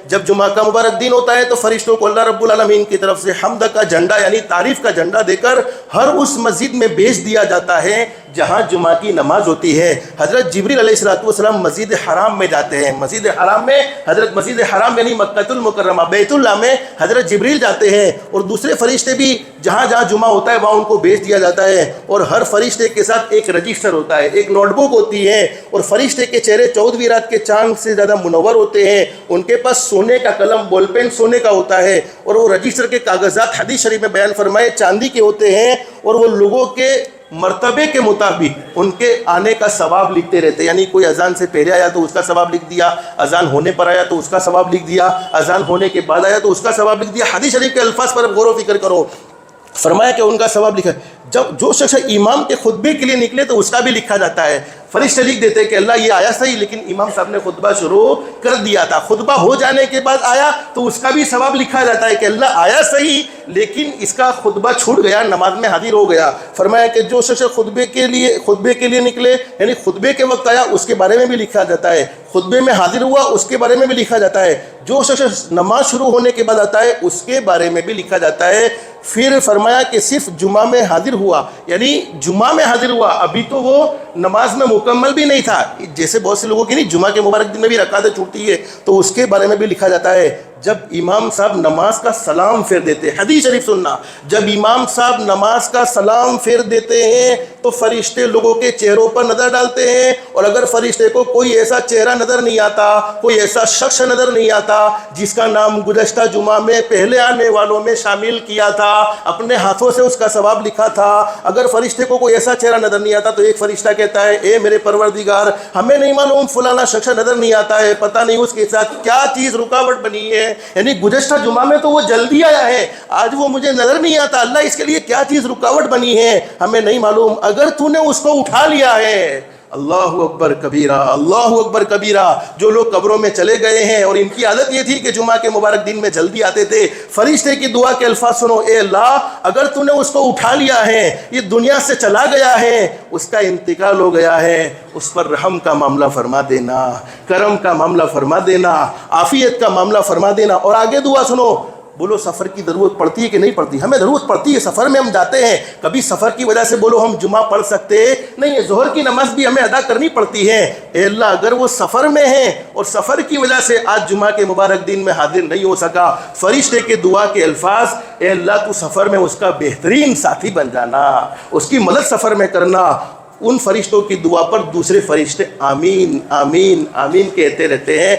جب جمعہ کا مبارک دن ہوتا ہے تو فرشتوں کو اللہ رب العالمین کی طرف سے حمد کا جھنڈا یعنی تعریف کا جھنڈا دے کر ہر اس مسجد میں بھیج دیا جاتا ہے جہاں جمعہ کی نماز ہوتی ہے۔ حضرت جبریل علیہ السلام مسجد حرام میں جاتے ہیں، مسجد حرام میں مسجد حرام یعنی مکہ المکرمہ بیت اللہ میں حضرت جبریل جاتے ہیں، اور دوسرے فرشتے بھی جہاں جہاں جمعہ ہوتا ہے وہاں ان کو بھیج دیا جاتا ہے، اور ہر فرشتے کے ساتھ ایک رجسٹر ہوتا ہے، ایک نوٹ بک ہوتی ہے، اور فرشتے کے چہرے 14ویں رات کے چاند سے زیادہ منور ہوتے ہیں، ان کے پاس سونے کا قلم بول پین سونے کا ہوتا ہے، اور وہ رجسٹر کے کاغذات حدیث شریف میں بیان فرمائے چاندی کے ہوتے ہیں، اور وہ لوگوں کے مرتبے کے مطابق ان کے آنے کا ثواب لکھتے رہتے ہیں، یعنی کوئی اذان سے پہلے آیا تو اس کا ثواب لکھ دیا، اذان ہونے پر آیا تو اس کا ثواب لکھ دیا، اذان ہونے کے بعد آیا تو اس کا ثواب لکھ دیا۔ حدیث شریف کے الفاظ پر غور و فکر کرو، فرمایا کہ ان کا ثواب لکھا، جب جو شخص امام کے خطبے کے لیے نکلے تو اس کا بھی لکھا جاتا ہے۔ فرشتے لکھ دیتے ہیں کہ اللہ یہ آیا صحیح لیکن امام صاحب نے خطبہ شروع کر دیا تھا، خطبہ ہو جانے کے بعد آیا تو اس کا بھی ثواب لکھا جاتا ہے کہ اللہ آیا صحیح لیکن اس کا خطبہ چھوٹ گیا، نماز میں حاضر ہو گیا۔ فرمایا کہ جو شخص خطبے کے لیے نکلے یعنی خطبے کے وقت آیا اس کے بارے میں بھی لکھا جاتا ہے، خطبے میں حاضر ہوا اس کے بارے میں بھی لکھا جاتا ہے، جو شخص نماز شروع ہونے کے بعد آتا ہے اس کے بارے میں بھی لکھا جاتا ہے۔ پھر فرمایا کہ صرف جمعہ میں حاضر ہوا یعنی جمعہ میں حاضر ہوا، ابھی تو وہ نماز میں مکمل بھی نہیں تھا، جیسے بہت سے لوگوں کی نہیں جمعہ کے مبارک دن میں بھی رکعتیں چھوٹتی ہے تو اس کے بارے میں بھی لکھا جاتا ہے۔ جب امام صاحب نماز کا سلام پھیر دیتے ہیں، حدیث شریف سننا، جب امام صاحب نماز کا سلام پھیر دیتے ہیں تو فرشتے لوگوں کے چہروں پر نظر ڈالتے ہیں، اور اگر فرشتے کو کوئی ایسا چہرہ نظر نہیں آتا، کوئی ایسا شخص نظر نہیں آتا جس کا نام گزشتہ جمعہ میں پہلے آنے والوں میں شامل کیا تھا، اپنے ہاتھوں سے اس کا ثواب لکھا تھا، اگر فرشتے کو کوئی ایسا چہرہ نظر نہیں آتا تو ایک فرشتہ کہتا ہے اے میرے پروردگار ہمیں نہیں معلوم فلانا شخص نظر نہیں آتا ہے، پتہ نہیں اس کے ساتھ کیا چیز رکاوٹ بنی ہے، یعنی گزشتہ جمعہ میں تو وہ جلدی آیا ہے، آج وہ مجھے نظر نہیں آتا، اللہ اس کے لیے کیا چیز رکاوٹ بنی ہے ہمیں نہیں معلوم، اگر تو نے اس کو اٹھا لیا ہے۔ اللہ اکبر کبیرہ، اللہ اکبر کبیرہ۔ جو لوگ قبروں میں چلے گئے ہیں اور ان کی عادت یہ تھی کہ جمعہ کے مبارک دن میں جلدی آتے تھے، فرشتے کی دعا کے الفاظ سنو، اے اللہ اگر تو نے اس کو اٹھا لیا ہے، یہ دنیا سے چلا گیا ہے، اس کا انتقال ہو گیا ہے، اس پر رحم کا معاملہ فرما دینا، کرم کا معاملہ فرما دینا، عافیت کا معاملہ فرما دینا۔ اور آگے دعا سنو، بولو سفر کی ضرورت پڑتی ہے کہ نہیں پڑتی؟ ہمیں ضرورت پڑتی ہے، سفر میں ہم جاتے ہیں، کبھی سفر کی وجہ سے بولو ہم جمعہ پڑھ سکتے نہیں ہے، ظہر کی نماز بھی ہمیں ادا کرنی پڑتی ہے۔ اے اللہ اگر وہ سفر میں ہیں اور سفر کی وجہ سے آج جمعہ کے مبارک دن میں حاضر نہیں ہو سکا، فرشتے کے دعا کے الفاظ، اے اللہ تو سفر میں اس کا بہترین ساتھی بن جانا، اس کی مدد سفر میں کرنا۔ ان فرشتوں کی دعا پر دوسرے فرشتے آمین آمین آمین کہتے رہتے ہیں۔